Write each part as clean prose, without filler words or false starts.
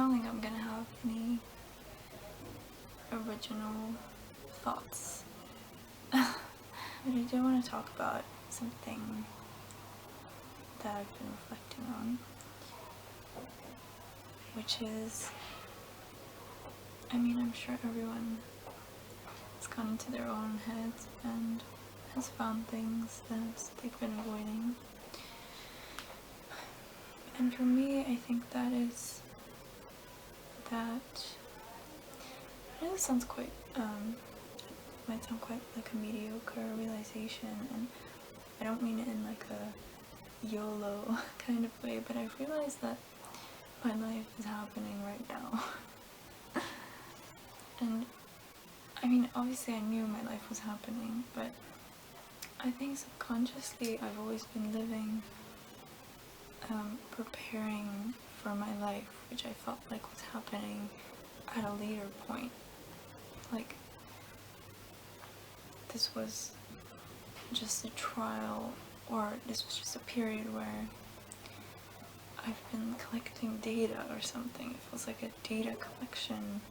don't think I'm gonna have any original thoughts. But I do want to talk about something that I've been reflecting on, which is, I mean, I'm sure everyone has gone into their own heads and has found things that they've been avoiding. And for me, I think that is that, I know this sounds quite, might sound quite like a mediocre realization, and I don't mean it in like a YOLO kind of way, but I've realized that my life is happening right now. And I mean, obviously I knew my life was happening, but I think subconsciously I've always been living, preparing for my life, which I felt like was happening at a later point. Like, this was just a trial, or this was just a period where I've been collecting data or something. It feels like a data collection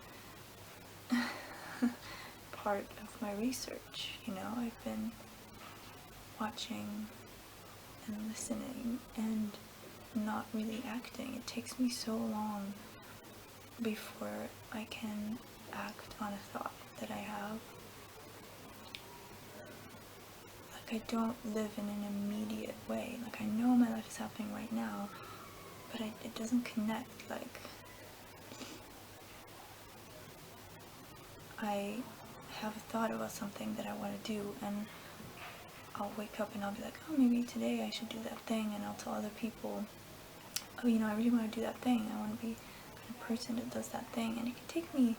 part of my research, you know? I've been watching and listening and not really acting. It takes me so long before I can act on a thought that I have. Like, I don't live in an immediate way. Like, I know my life is happening right now, but it doesn't connect. Like, I have a thought about something that I want to do, and I'll wake up and I'll be like, oh, maybe today I should do that thing, and I'll tell other people, oh, you know, I really want to do that thing. I want to be the kind of person that does that thing. And it can take me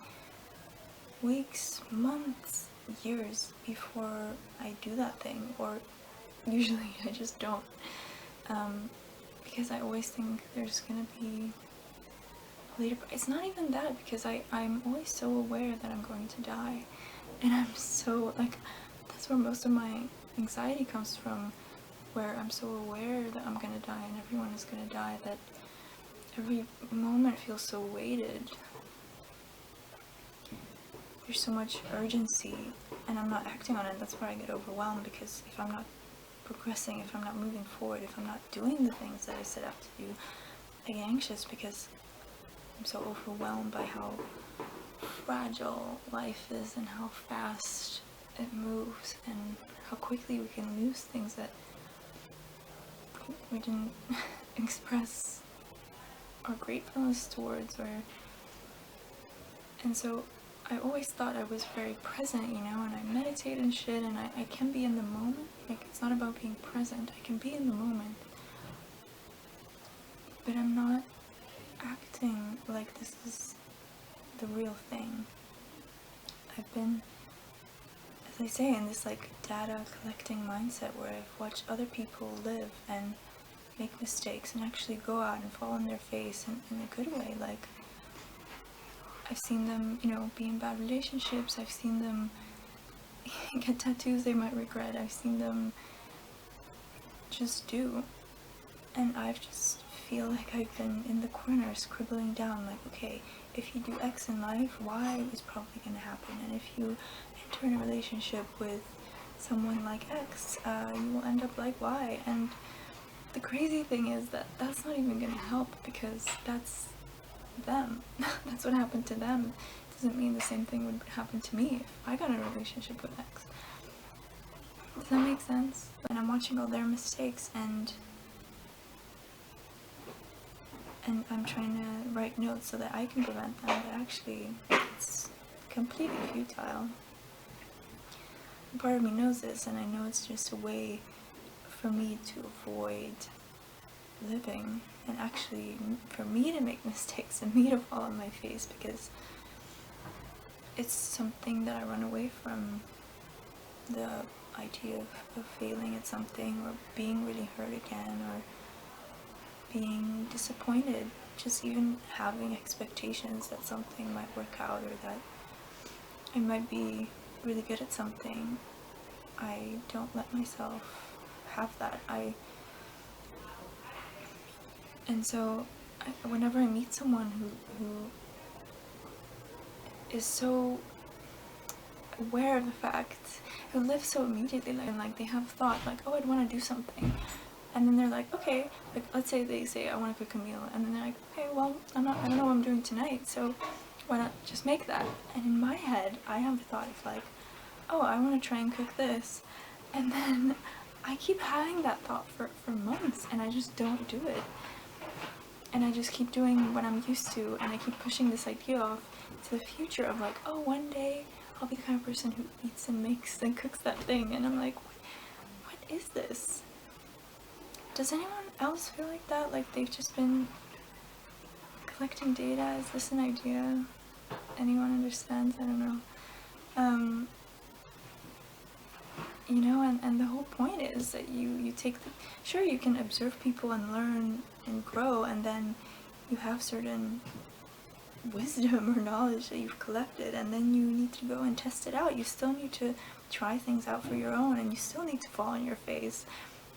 weeks, months, years before I do that thing, or usually I just don't, because I always think there's gonna be later. It's not even that, because I'm always so aware that I'm going to die, and I'm so, like, that's where most of my anxiety comes from, where I'm so aware that I'm gonna die and everyone is gonna die, that every moment feels so weighted. There's so much urgency, and I'm not acting on it. That's where I get overwhelmed, because if I'm not progressing, if I'm not moving forward, if I'm not doing the things that I set out to do, I get anxious because I'm so overwhelmed by how fragile life is and how fast it moves and how quickly we can lose things that we didn't express our gratefulness towards. And so I always thought I was very present, you know, and I meditate and shit, and I can be in the moment. Like, it's not about being present. I can be in the moment, but I'm not acting like this is the real thing. I've been, as I say, in this like data collecting mindset where I've watched other people live and make mistakes and actually go out and fall on their face in a good way. Like, I've seen them, you know, be in bad relationships. I've seen them get tattoos they might regret. I've seen them just do. And I've just feel like I've been in the corner scribbling down, like, okay, if you do X in life, Y is probably going to happen. And if you enter in a relationship with someone like X, you will end up like Y. And the crazy thing is that that's not even going to help, because that's them. That's what happened to them. It doesn't mean the same thing would happen to me if I got in a relationship with X. Does that make sense? And I'm watching all their mistakes, and I'm trying to write notes so that I can prevent them, but actually it's completely futile. And part of me knows this, and I know it's just a way for me to avoid living, and actually for me to make mistakes and me to fall on my face, because it's something that I run away from, the idea of failing at something, or being really hurt again, or being disappointed, just even having expectations that something might work out, or that I might be really good at something. I don't let myself have that. And so whenever I meet someone who is so aware of the fact, who lives so immediately, and like they have thought like, oh, I'd want to do something, and then they're like, okay, like let's say they say I want to cook a meal, and then they're like, okay, well, I don't know what I'm doing tonight, so why not just make that? And in my head, I have the thought of like, oh, I want to try and cook this, and then I keep having that thought for months, and I just don't do it. And I just keep doing what I'm used to, and I keep pushing this idea off to the future of like, oh, one day I'll be the kind of person who eats and makes and cooks that thing. And I'm like, what is this? Does anyone else feel like that? Like they've just been collecting data? Is this an idea? Anyone understands? I don't know. You know, and the whole point is that you take the, sure, you can observe people and learn and grow, and then you have certain wisdom or knowledge that you've collected, and then you need to go and test it out. You still need to try things out for your own, and you still need to fall on your face,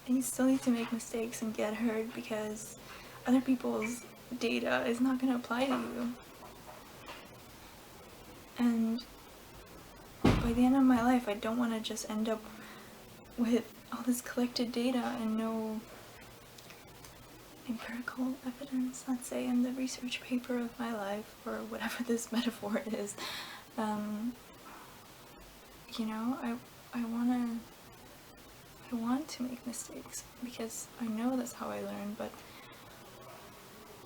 and you still need to make mistakes and get hurt, because other people's data is not going to apply to you. And by the end of my life, I don't want to just end up with all this collected data and no empirical evidence, let's say, in the research paper of my life, or whatever this metaphor is. You know, I want to make mistakes, because I know that's how I learn, but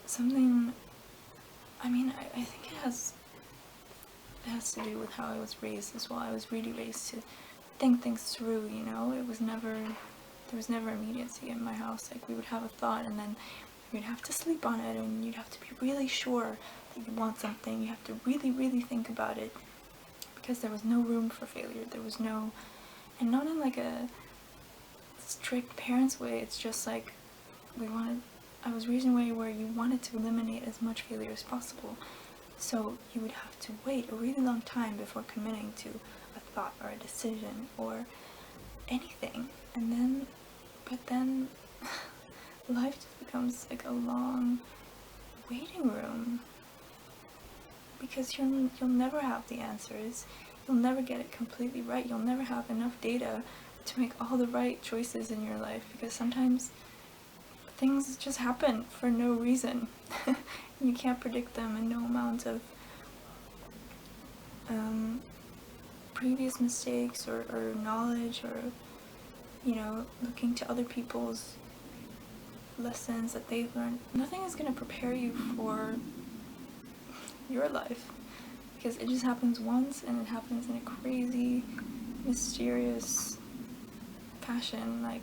something, I mean, I think it has to do with how I was raised as well. I was really raised to think things through, you know. There was never immediacy in my house. Like, we would have a thought, and then you'd have to sleep on it, and you'd have to be really sure that you want something. You have to really, really think about it, because there was no room for failure. There was no, and not in like a strict parents way. It's just like, I was raised in a way where you wanted to eliminate as much failure as possible. So you would have to wait a really long time before committing to a thought or a decision or anything. And then, but then life just becomes like a long waiting room, because you'll never have the answers. You'll never get it completely right. You'll never have enough data to make all the right choices in your life, because sometimes things just happen for no reason. You can't predict them, and no amount of previous mistakes or knowledge, or, you know, looking to other people's lessons that they've learned, nothing is going to prepare you for your life, because it just happens once, and it happens in a crazy, mysterious fashion. Like,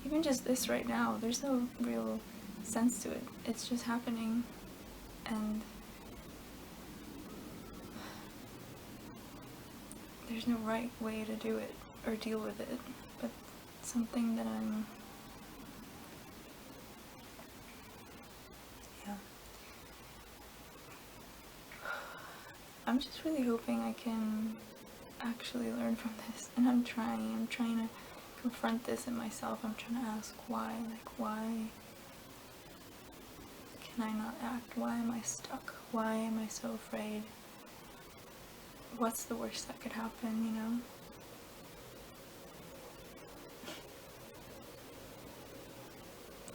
even just this right now, there's no real sense to it. It's just happening, and there's no right way to do it or deal with it, but something that I'm just really hoping I can actually learn from this, and I'm trying to confront this in myself. I'm trying to ask why, like, why can I not act? Why am I stuck? Why am I so afraid? What's the worst that could happen, you know?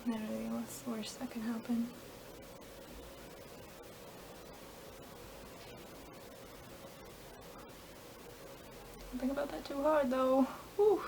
Literally, what's the worst that could happen? Don't think about that too hard, though. Whew.